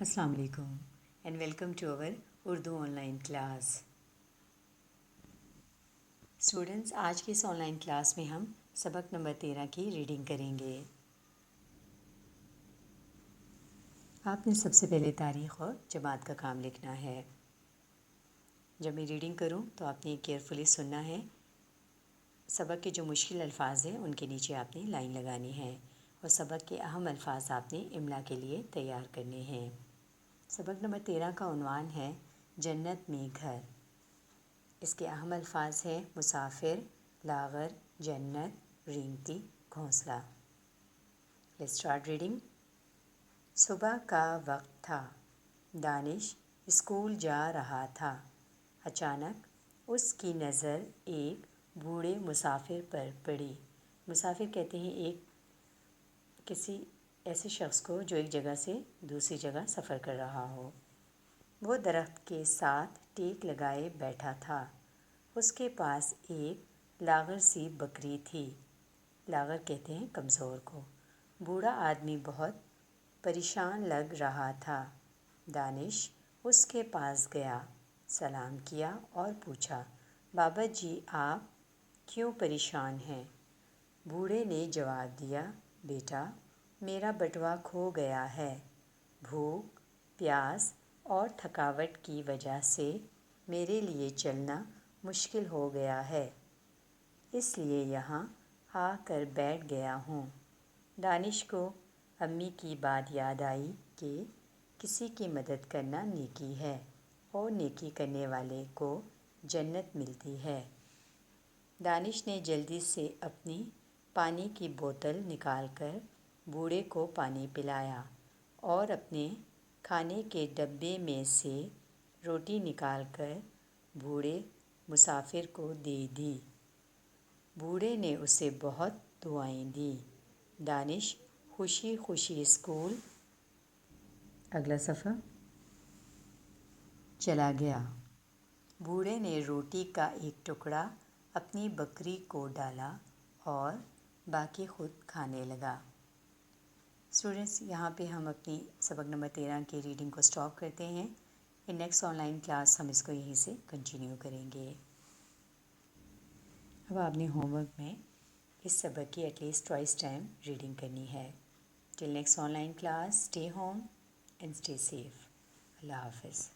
السلام علیکم and welcome to over Urdu online class. Students, آج کی اس آن لائن کلاس میں ہم سبق نمبر 13 کی ریڈنگ کریں گے. آپ نے سب سے پہلے تاریخ اور جماعت کا کام لکھنا ہے. جب میں ریڈنگ کروں تو آپ نے کیئرفلی سننا ہے. سبق کے جو مشکل الفاظ ہیں ان کے نیچے آپ نے لائن لگانی ہے اور سبق کے اہم الفاظ آپ نے املا کے لیے تیار کرنے ہیں. سبق نمبر 13 کا عنوان ہے جنت میں گھر. اس کے اہم الفاظ ہیں مسافر، لاغر، جنت، رینگتی، گھونسلہ. Let's start reading. صبح کا وقت تھا. دانش اسکول جا رہا تھا. اچانک اس کی نظر ایک بوڑھے مسافر پر پڑی. مسافر کہتے ہیں کسی ایسے شخص کو جو ایک جگہ سے دوسری جگہ سفر کر رہا ہو. وہ درخت کے ساتھ ٹیک لگائے بیٹھا تھا. اس کے پاس ایک لاغر سی بکری تھی. لاغر کہتے ہیں کمزور کو. بوڑھا آدمی بہت پریشان لگ رہا تھا. دانش اس کے پاس گیا، سلام کیا اور پوچھا، بابا جی آپ کیوں پریشان ہیں؟ بوڑھے نے جواب دیا، بیٹا میرا بٹوا کھو گیا ہے. بھوک، پیاس اور تھکاوٹ کی وجہ سے میرے لیے چلنا مشکل ہو گیا ہے، اس لیے یہاں آ کر بیٹھ گیا ہوں. دانش کو امی کی بات یاد آئی کہ کسی کی مدد کرنا نیکی ہے اور نیکی کرنے والے کو جنت ملتی ہے. دانش نے جلدی سے اپنی پانی کی بوتل نکال کر بوڑھے کو پانی پلایا اور اپنے کھانے کے ڈبے میں سے روٹی نکال کر بوڑھے مسافر کو دے دی. بوڑھے نے اسے بہت دعائیں دیں. دانش خوشی خوشی اسکول اگلا صفحہ چلا گیا. بوڑھے نے روٹی کا ایک ٹکڑا اپنی بکری کو ڈالا اور باقی خود کھانے لگا. اسٹوڈنٹس، یہاں پہ ہم اپنی سبق نمبر 13 کی ریڈنگ کو سٹاپ کرتے ہیں. In next online class ہم اس کو یہیں سے کنٹینیو کریں گے. اب آپ نے ہوم ورک میں اس سبق کی at least twice time reading کرنی ہے. Till next online class, stay home and stay safe. اللہ حافظ.